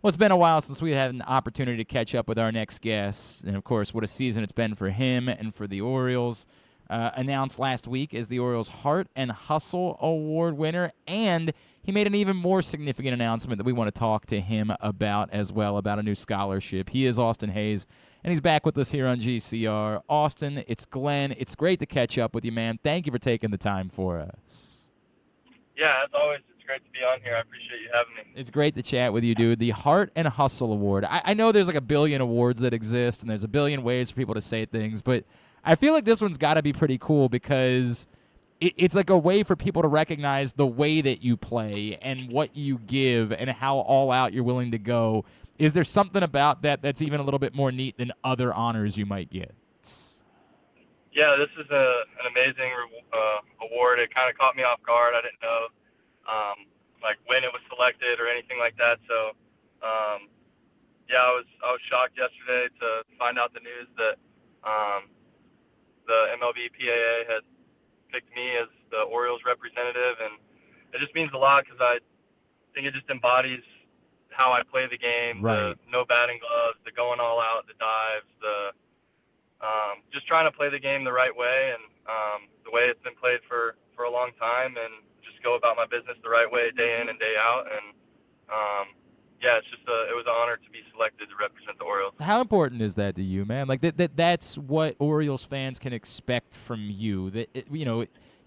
Well, it's been a while since we had an opportunity to catch up with our next guest. And, of course, what a season it's been for him and for the Orioles. Announced last week as the Orioles Heart and Hustle Award winner. And he made an even more significant announcement that we want to talk to him about as well, about a new scholarship. He is Austin Hayes, and he's back with us here on GCR. Austin, it's Glenn. It's great to catch up with you, man. Thank you for taking the time for us. Yeah, as always, it's great to be on here. I appreciate you having me. It's great to chat with you, dude. The Heart and Hustle Award. I know there's like a billion awards that exist, and there's a billion ways for people to say things, but I feel like this one's got to be pretty cool because it's like a way for people to recognize the way that you play and what you give and how all out you're willing to go. Is there something about that that's even a little bit more neat than other honors you might get? Yeah, this is an amazing award. It kind of caught me off guard. I didn't know like when it was selected or anything like that. So yeah, I was shocked yesterday to find out the news that the MLB PAA had picked me as the Orioles representative, and it just means a lot because I think it just embodies how I play the game, the Right. no batting gloves, the going all out, the dives, the just trying to play the game the right way and the way it's been played for a long time, and just go about my business the right way day in and day out. And yeah, it was an honor to be selected to represent the Orioles. How important is that to you, man? Like that's what Orioles fans can expect from you.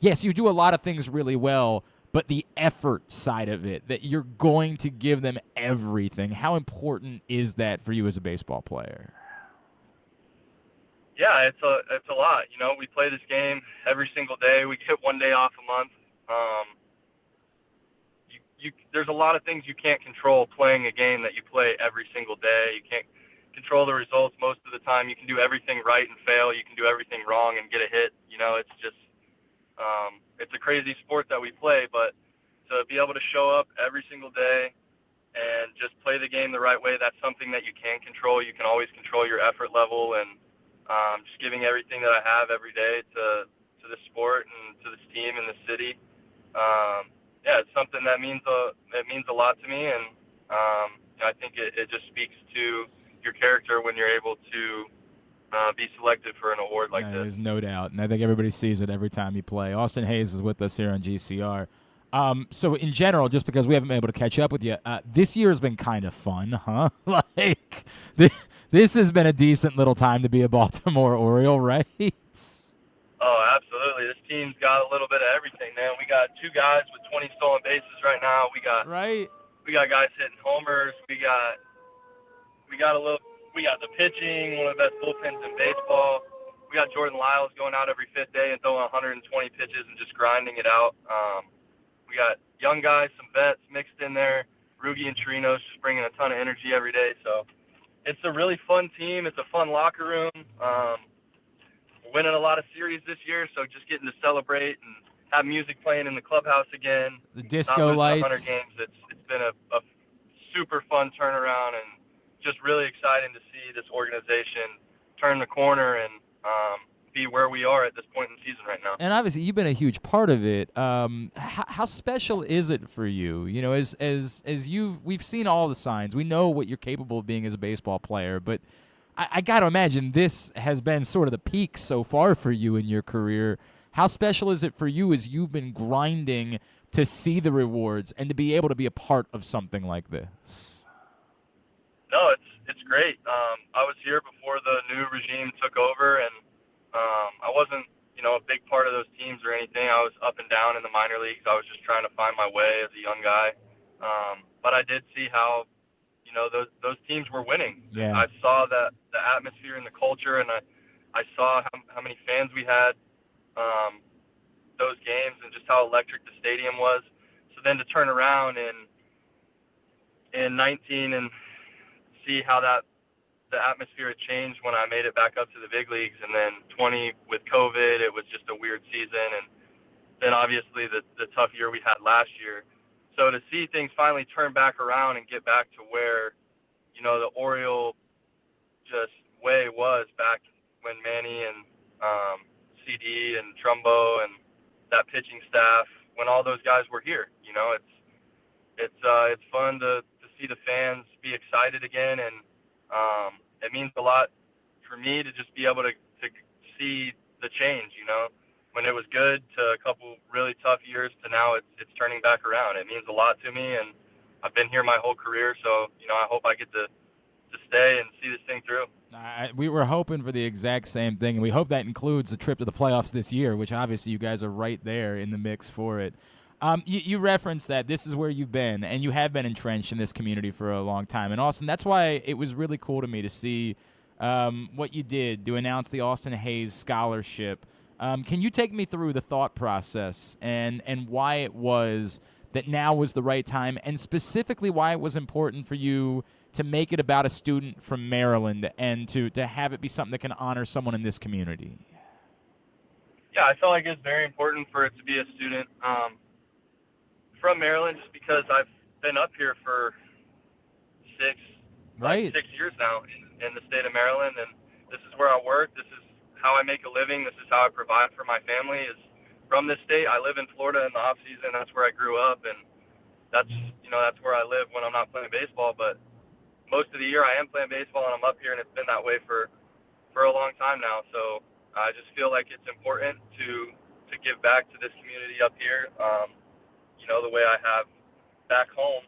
Yes, you do a lot of things really well, but the effort side of it, that you're going to give them everything. How important is that for you as a baseball player? Yeah, it's a lot. You know, we play this game every single day. We get one day off a month. Um, there's a lot of things you can't control playing a game that you play every single day. You can't control the results most of the time. You can do everything right and fail. You can do everything wrong and get a hit. You know, it's just it's a crazy sport that we play, but to be able to show up every single day and just play the game the right way, that's something that you can control. You can always control your effort level, and just giving everything that I have every day to the sport and to this team and the city. Yeah, it's something that means a lot to me, and I think it just speaks to your character when you're able to be selected for an award like this. There's no doubt, and I think everybody sees it every time you play. Austin Hayes is with us here on GCR. So in general, just because we haven't been able to catch up with you, this year has been kind of fun, huh? Like this has been a decent little time to be a Baltimore Oriole, right? Oh, absolutely. This team's got a little bit of everything, man. We got two guys with 20 stolen bases right now. Right. We got guys hitting homers. We got the pitching, one of the best bullpens in baseball. We got Jordan Lyles going out every fifth day and throwing 120 pitches and just grinding it out. We got young guys, some vets mixed in there. Rugi and Chirinos just bringing a ton of energy every day. So it's a really fun team. It's a fun locker room. We're winning a lot of series this year, so just getting to celebrate and have music playing in the clubhouse again. The Not disco losing 100 lights. games. It's been a super fun turnaround, and just really exciting to see this organization turn the corner and be where we are at this point in the season right now. And obviously, you've been a huge part of it. How special is it for you? You know, as we've seen all the signs. We know what you're capable of being as a baseball player, but I got to imagine this has been sort of the peak so far for you in your career. How special is it for you as you've been grinding to see the rewards and to be able to be a part of something like this? No, it's great. I was here before the new regime took over, and I wasn't, a big part of those teams or anything. I was up and down in the minor leagues. I was just trying to find my way as a young guy. But I did see how, those teams were winning. Yeah. I saw that the atmosphere and the culture, and I saw how many fans we had those games and just how electric the stadium was. So then to turn around in 19 and see how the atmosphere had changed when I made it back up to the big leagues, and then 20 with COVID, it was just a weird season, and then obviously the tough year we had last year. So to see things finally turn back around and get back to where, the Oriole just way was back when Manny and CD and Trumbo and that pitching staff, when all those guys were here, it's fun to see the fans be excited again, and it means a lot for me to just be able to see the change. When it was good to a couple really tough years to now it's turning back around. It means a lot to me, and I've been here my whole career, so I hope I get to stay and see this thing through. We were hoping for the exact same thing, and we hope that includes the trip to the playoffs this year, which obviously you guys are right there in the mix for it. You referenced that this is where you've been, and you have been entrenched in this community for a long time. And Austin, that's why it was really cool to me to see what you did to announce the Austin Hayes Scholarship. Can you take me through the thought process and why it was that now was the right time, and specifically why it was important for you to make it about a student from Maryland and to have it be something that can honor someone in this community? Yeah, I felt like it's very important for it to be a student from Maryland, just because I've been up here for six years now in the state of Maryland, and this is where I work. This is how I make a living. This is how I provide for my family, is from this state. I live in Florida in the off season. That's where I grew up, and that's where I live when I'm not playing baseball. But most of the year I am playing baseball, and I'm up here, and it's been that way for a long time now. So I just feel like it's important to give back to this community up here, the way I have back home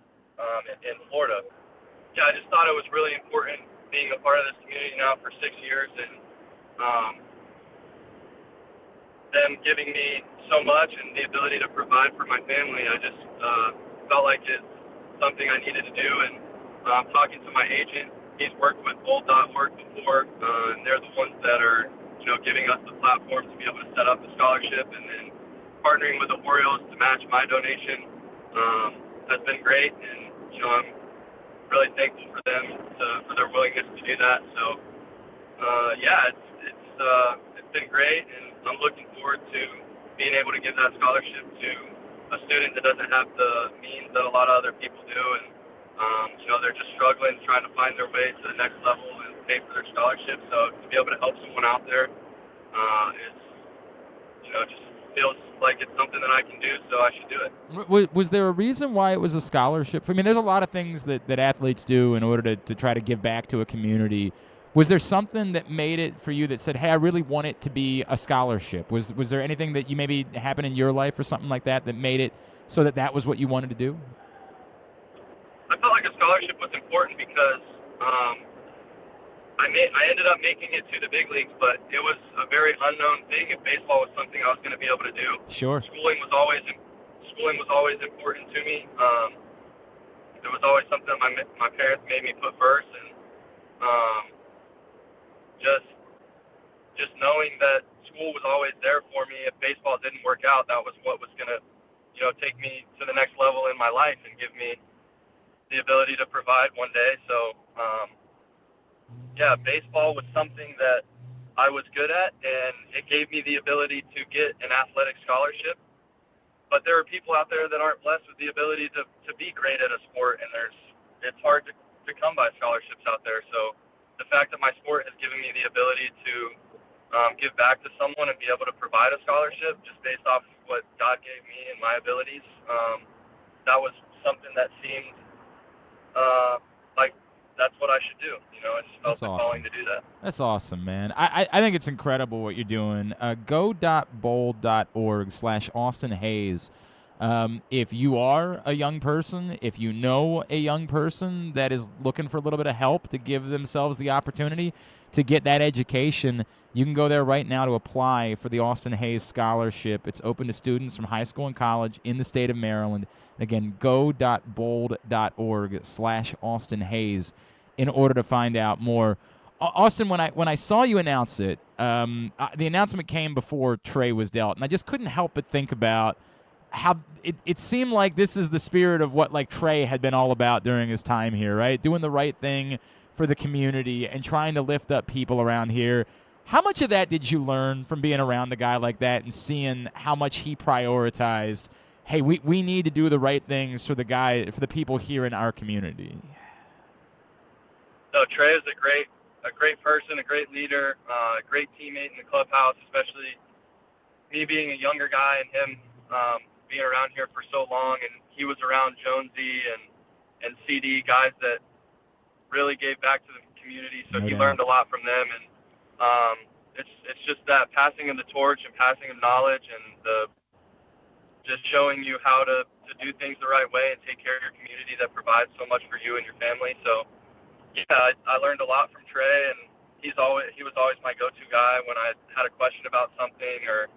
in Florida. Yeah, I just thought it was really important being a part of this community now for 6 years, and them giving me so much and the ability to provide for my family. I just felt like it's something I needed to do, and talking to my agent, he's worked with bold.org before, and they're the ones that are giving us the platform to be able to set up the scholarship, and then partnering with the Orioles to match my donation has been great, and I'm really thankful for them for their willingness to do that. So it's been great, and I'm looking forward to being able to give that scholarship to a student that doesn't have the means that a lot of other people do, and they're just struggling, trying to find their way to the next level and pay for their scholarship. So to be able to help someone out there just feels like it's something that I can do, so I should do it. Was there a reason why it was a scholarship? I mean, there's a lot of things that athletes do in order to try to give back to a community. Was there something that made it for you that said, hey, I really want it to be a scholarship? Was there anything that you maybe happened in your life or something like that made it so that was what you wanted to do? I felt like a scholarship was important because I ended up making it to the big leagues, but it was a very unknown thing if baseball was something I was going to be able to do. Sure. Schooling was always important to me. It was always something my parents made me put first, and just knowing that school was always there for me. If baseball didn't work out, that was what was going to take me to the next level in my life and give me the ability to provide one day. So baseball was something that I was good at, and it gave me the ability to get an athletic scholarship. But there are people out there that aren't blessed with the ability to be great at a sport, and it's hard to come by scholarships out there. So the fact that my sport has given me the ability to give back to someone and be able to provide a scholarship just based off what God gave me and my abilities, that was something that seemed like that's what I should do. I just felt the calling to do that. That's awesome, man. I think it's incredible what you're doing. Go.bold.org/Austin Hayes. If you are a young person, if you know a young person that is looking for a little bit of help to give themselves the opportunity to get that education, you can go there right now to apply for the Austin Hayes Scholarship. It's open to students from high school and college in the state of Maryland. Again, go.bold.org/Austin Hayes in order to find out more. Austin, when I saw you announce it, the announcement came before Trey was dealt, and I just couldn't help but think about how it seemed like this is the spirit of what Trey had been all about during his time here, right? Doing the right thing for the community and trying to lift up people around here. How much of that did you learn from being around a guy like that and seeing how much he prioritized, hey, we need to do the right things for the people here in our community? No, Trey is a great person, a great leader, a great teammate in the clubhouse, especially me being a younger guy and him being around here for so long. And he was around Jonesy and and CD, guys that really gave back to the community. So No he doubt. learned a lot from them, and it's just that passing of the torch and passing of knowledge, and just showing you how to do things the right way and take care of your community that provides so much for you and your family. So yeah, I learned a lot from Trey, and he was always my go-to guy when I had a question about something, or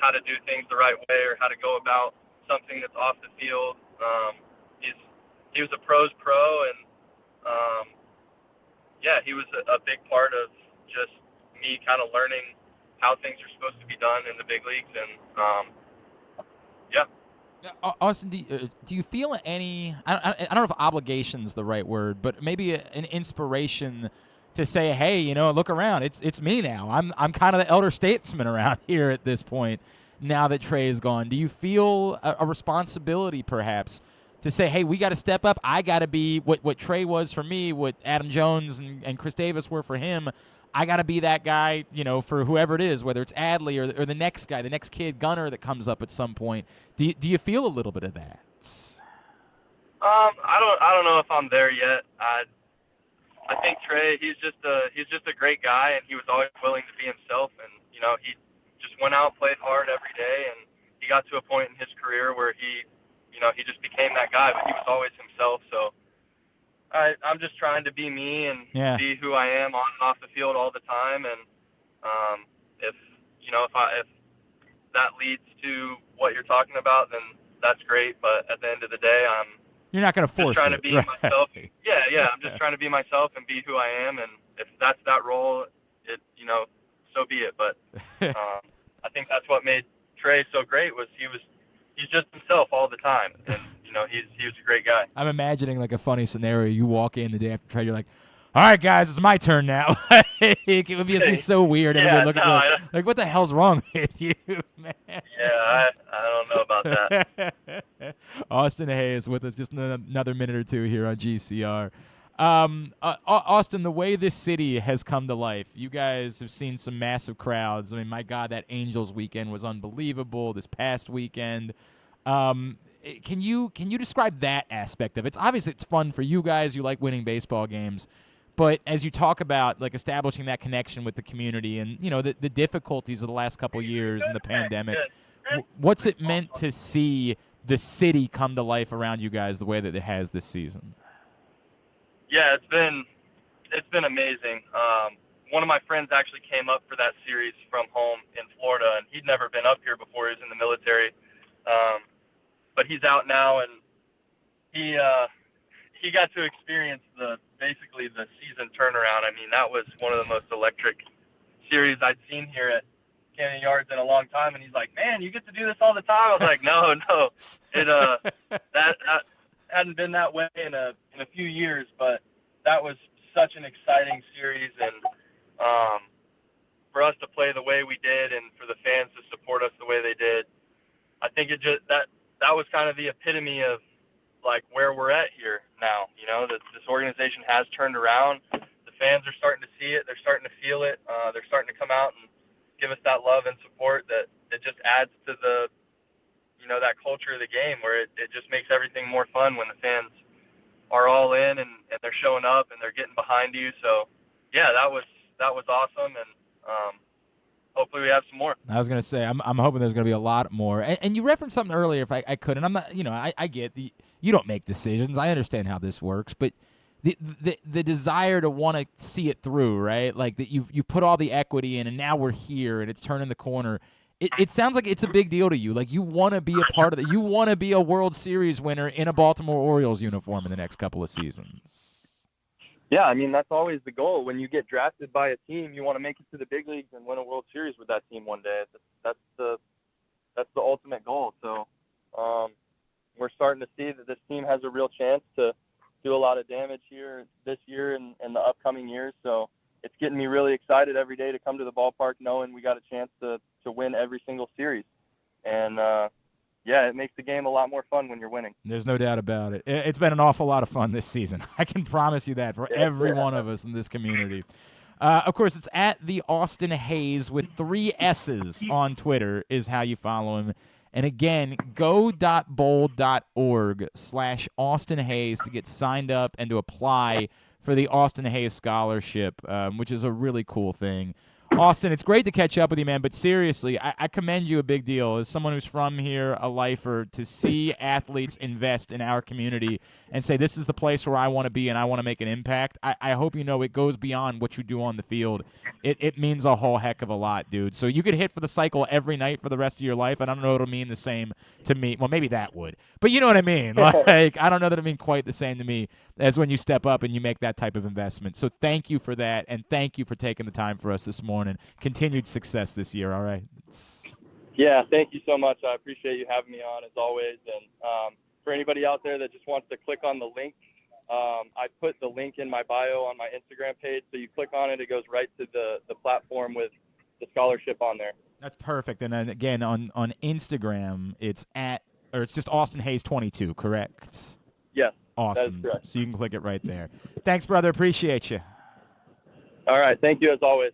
how to do things the right way, or how to go about something that's off the field. He was a pro's pro, and yeah, he was a big part of just me kind of learning how things are supposed to be done in the big leagues, and yeah. Austin, do you feel any? I don't know if obligation's the right word, but maybe an inspiration to say, hey, look around. It's me now. I'm kind of the elder statesman around here at this point. Now that Trey is gone, do you feel a responsibility, perhaps, to say, hey, we got to step up? I got to be what Trey was for me, what Adam Jones and Chris Davis were for him. I got to be that guy, for whoever it is, whether it's Adley or the next guy, the next kid, Gunner, that comes up at some point. Do you feel a little bit of that? I don't know if I'm there yet. I think Trey, he's just a great guy, and he was always willing to be himself, and he just went out, played hard every day, and he got to a point in his career where he just became that guy, but he was always himself. So I'm just trying to be me and be who I am on and off the field all the time. And if that leads to what you're talking about, then that's great. But at the end of the day, you're not going to force just trying it, to be right? myself. Yeah. I'm just trying to be myself and be who I am. And if that's that role, so be it. But I think that's what made Trey so great, was he's just himself all the time. And he was a great guy. I'm imagining like a funny scenario. You walk in the day after Trey, you're like, all right, guys, it's my turn now. It would just be so weird. Everybody looking at you like, what the hell's wrong with you, man? Yeah, I don't know about that. Austin Hayes with us, just another minute or two here on GCR. Austin, the way this city has come to life, you guys have seen some massive crowds. I mean, my God, that Angels weekend was unbelievable. This past weekend, can you describe that aspect of it? Obviously, it's fun for you guys. You like winning baseball games. But as you talk about like establishing that connection with the community and, the difficulties of the last couple of years and the pandemic, what's it meant to see the city come to life around you guys the way that it has this season? Yeah, it's been amazing. One of my friends actually came up for that series from home in Florida, and he'd never been up here before. He was in the military. But he's out now, and he got to experience basically the season turnaround. I mean, that was one of the most electric series I'd seen here at Canyon Yards in a long time. And he's like, "Man, you get to do this all the time?" I was like, "No, it that hadn't been that way in a few years, but that was such an exciting series, and for us to play the way we did, and for the fans to support us the way they did, I think it just that was kind of the epitome of like where we're at here now. This organization has turned around. The fans are starting to see it. They're starting to feel it. They're starting to come out and give us that love and support that it just adds to the, that culture of the game, where it just makes everything more fun when the fans are all in and they're showing up and they're getting behind you. So yeah, that was awesome. And, hopefully we have some more. I was going to say, I'm hoping there's going to be a lot more. And you referenced something earlier, if I could, and I'm not, I get you don't make decisions. I understand how this works, but the desire to want to see it through, right? Like that you've put all the equity in, and now we're here, and it's turning the corner. It sounds like it's a big deal to you. Like you want to be a part of it. You want to be a World Series winner in a Baltimore Orioles uniform in the next couple of seasons. Yeah, I mean, that's always the goal. When you get drafted by a team, you want to make it to the big leagues and win a World Series with that team one day. That's the ultimate goal. So we're starting to see that this team has a real chance to do a lot of damage here this year and the upcoming years. So it's getting me really excited every day to come to the ballpark knowing we got a chance to win every single series. And, yeah, it makes the game a lot more fun when you're winning. There's no doubt about it. It's been an awful lot of fun this season. I can promise you that for every one of us in this community. Of course, it's at the Austin Hayes with 3 S's on Twitter is how you follow him. And again, go.bold.org/Austin Hayes to get signed up and to apply for the Austin Hayes Scholarship, which is a really cool thing. Austin, it's great to catch up with you, man, but seriously, I commend you a big deal. As someone who's from here, a lifer, to see athletes invest in our community and say, this is the place where I want to be and I want to make an impact, I hope you know it goes beyond what you do on the field. It means a whole heck of a lot, dude. So you could hit for the cycle every night for the rest of your life, and I don't know if it'll mean the same to me. Well, maybe that would. But you know what I mean. Like, I don't know that it'll mean quite the same to me as when you step up and you make that type of investment. So thank you for that, and thank you for taking the time for us this morning. Continued success this year, all right? Yeah, thank you so much. I appreciate you having me on, as always. And for anybody out there that just wants to click on the link, I put the link in my bio on my Instagram page. So you click on it, it goes right to the platform with the scholarship on there. That's perfect. And then again, on Instagram, it's just Austin Hayes 22, correct? Yes. Awesome. That is correct. So you can click it right there. Thanks, brother. Appreciate you. All right. Thank you, as always.